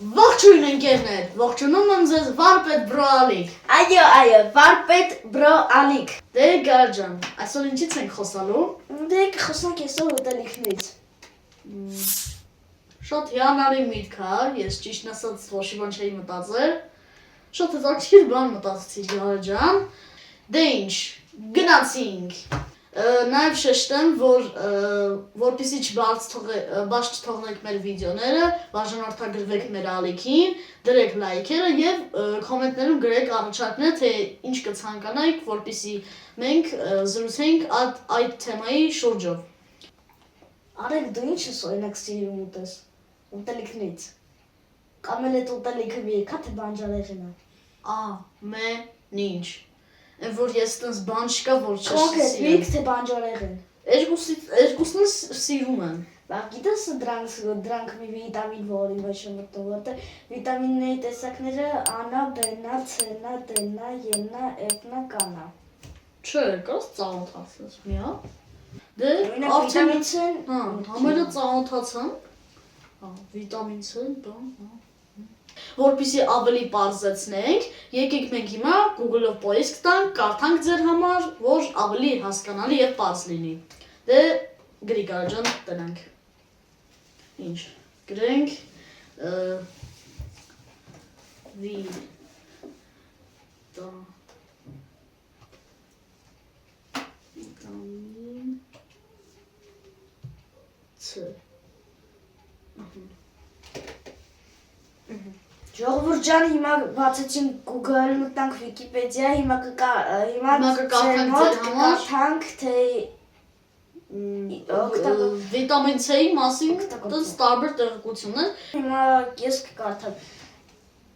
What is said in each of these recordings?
Ողջույն ընկերներ, ողջունում եմ ձեզ վարպետ բրո Ալիկ։ Այո, վարպետ բրո Ալիկ։ Դե Գար ջան, այսօր ինչից ենք խոսալու։ Դե խոսանք այսօր ուտելիքներից։ Շատ հիանալի միտք է, ես ճիշտ ասած ոչ մի բան չէի մտածել։ Շատ հետաքրքիր բան մտածեցի Գար ջան։ Դե ինչ, գնացինք։ Նաև շեշտեմ, որ որպեսզի չբաց չթողնենք մեր վիդեոները, բաժանորդագրվեք մեր Ալիքին, դրեք լայքերը եւ կոմենտներում գրեք առաջարկներ, թե ինչ կցանկանայիք, որպեսզի մենք զրուցենք այդ թեմայի շուրջով։ Արեք դու ինչ ես օրինակ սիրում ուտես ուտելիքներից։ Կամ էլ այդ ուտելիքը մի եկա թե բանջարեղենը։ Ամեն ինչ։ Այն որ ես տենց բան չկա, որ Կոնկրետ միրգ թե բանջարեղեն։ Երկուսն սիրում եմ։ Բա գիտես դրանք մի վիտամին որի ոչ մտնում, որտեղ վիտամինների տեսակները A-նա, B-նա, C-նա, D-նա, E-նա, F-նա, K-նա։ Չէ, կաս ծանոթացած մի հա։ Դե վիտամին C-ն, համարը ծանոթացան։ Վիտամին C, բան, որպեսզի ավելի պարզեցնենք, եկեք մենք հիմա Google-ով պոիսկ տանք, կարդանք ձեր համար, որ ավելի հասկանալի եւ պարզ լինի։ Դե գրի Գար ջան, տնանք։ Ինչ, գրենք վիտամին C։ Ժողովուրդ ջան, հիմա բացեցինք Google, մտանք Wikipedia, հիմա կկարդանք թե վիտամին C-ի մասին տարբեր տեղեկություններ։ Հիմա ես կկարդամ։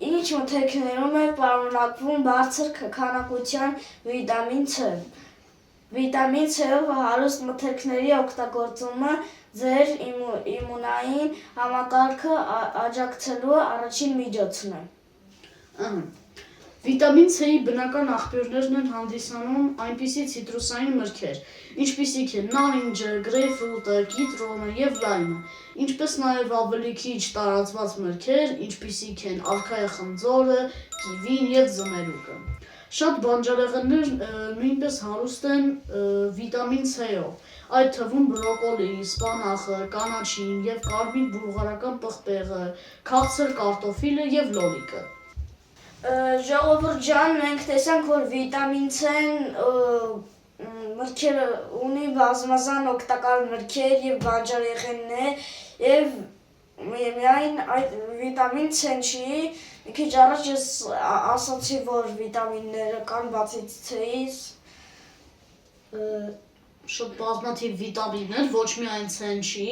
Ինչ մթերքներում է պարունակվում բարձր քանակության վիտամին C։ Վիտամին C-ով հարուստ մթերքների օգտագործումը ձեր իմունային համակարգը աջակցելու առաջին միջոցն է։ Վիտամին C-ի բնական աղբյուրներն են հանդիսանում այնպիսի ցիտրուսային մրգեր, ինչպիսիք են նարինջը, գրեյպֆրուտը, կիտրոնը եւ լայմը, ինչպես նաեւ ավելի քիչ տարածված մրգեր, ինչպիսիք են արքայախնձորը, կիվին եւ ձմերուկը։ Շատ բանջարեղեններ նույնպես հարուստ են վիտամին C-ով, այդ թվում բրոկոլի, սպանախը, կանաչին եւ կարմիր բուլղարական պղպեղը, քաղցր կարտոֆիլը եւ լոլիկը։ Ժողովուրդ ջան, մենք տեսանք, որ վիտամին C-ն մրգերը ունի բազմազան օգտակար մրգեր եւ բանջարեղեններ եւ միայն այդ վիտամին C-ն չի, մի քիչ առաջ ես ասացի, որ վիտամինները կան բացի C-ից, շատ բազմաթիվ վիտամիններ, ոչ միայն C-ն չի,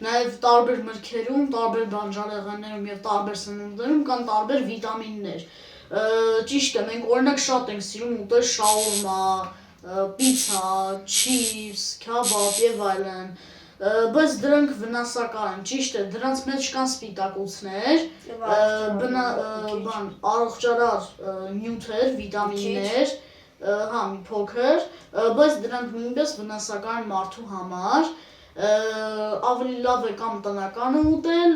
նաև տարբեր մրգերում, տարբեր բանջարեղեններում եւ տարբեր սնունդներում կան տարբեր վիտամիններ։ Ճիշտ է, մենք օրինակ շատ ենք սիրում ուտել շաուրմա, պիցա, չիպս, քեբաբ եւ այլն, բայց դրանք վնասակար են, ճիշտ է, դրանց մեջ կան սպիտակուցներ, առողջարար նյութեր, վիտամիններ, մի փոքր, բայց դրանք նույնպես վնասակար են մարդու համար, ավելի լավ է կամ տնականը ուտել,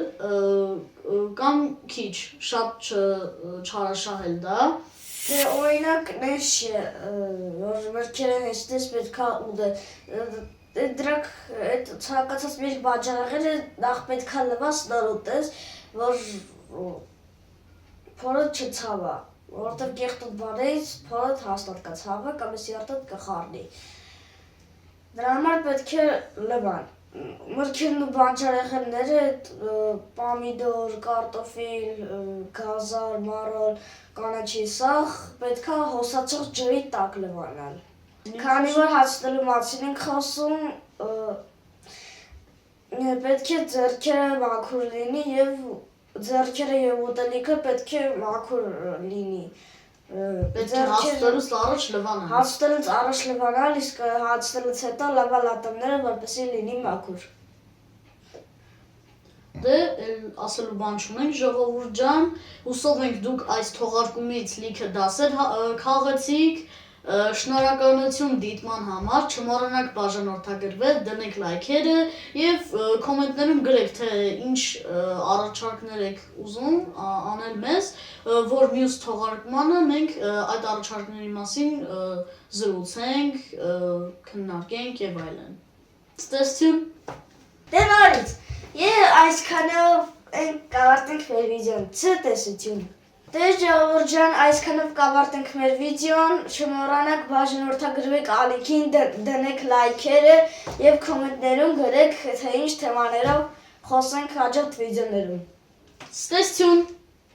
կամ քիչ, շատ չարաշահել դա։ Դե օրինակ նես չէ, որ մրգերը հեստես պետք է ուտել, դրանք այդ ցանկացած միրգ բանջարեղենը նախ պետք է լվաս նոր ուտես, որ փորդ չցավա, որտեղ կեղտոտ բանից փորդ հաստատ կցավը կամ սիրտդ կխառնի։ Դրա համար պետք է լվան։ Մրգերն ու բանջարեղենները պամիդոր, կարտոֆիլ, գազար, մարոր, կանաչի սաղ պետք է հոսացող ջրի տակ լվանալ։ Քանի որ հացնելու մասին ենք խոսում, պետք է ձեռքերը մաքուր լինի եւ ձեռքերը եւ ուտելիքը պետք է մաքուր լինի։ Պետք է հացնելուց առաջ լվանալ։ Հացնելուց առաջ լվանալ, իսկ հացնելուց հետո լավալ ատամները, որպեսզի լինի մաքուր։ Դե ասելու բան չունենք ժողովուրդ ջան, հուսով ենք դուք այս թողարկումից լիքը դասեր քաղեցիք, Շնորհակալություն դիտման համար, չմոռանաք բաժանորդագրվել, դնեք լայքերը եւ կոմենտներում գրեք, թե ինչ առաջարկներ եք ուզում անել մեզ, որ մյուս թողարկմանը մենք այդ առաջարկների մասին զրուցենք, քննարկենք եւ այլն։ Ստեսություն։ Դե նորից։ Եվ այսքանով կավարտենք մեր վիդեոն։ Ցտեսություն։ Դե ժողովուրդ ջան, այսքանով կավարտենք մեր վիդեոն, չմոռանաք բաժանորդագրվեք ալիքին, դնեք լայքերը եւ կոմենտներում գրեք, թե ինչ թեմաներով խոսենք հաջորդ վիդեոներում։ Ստեսություն։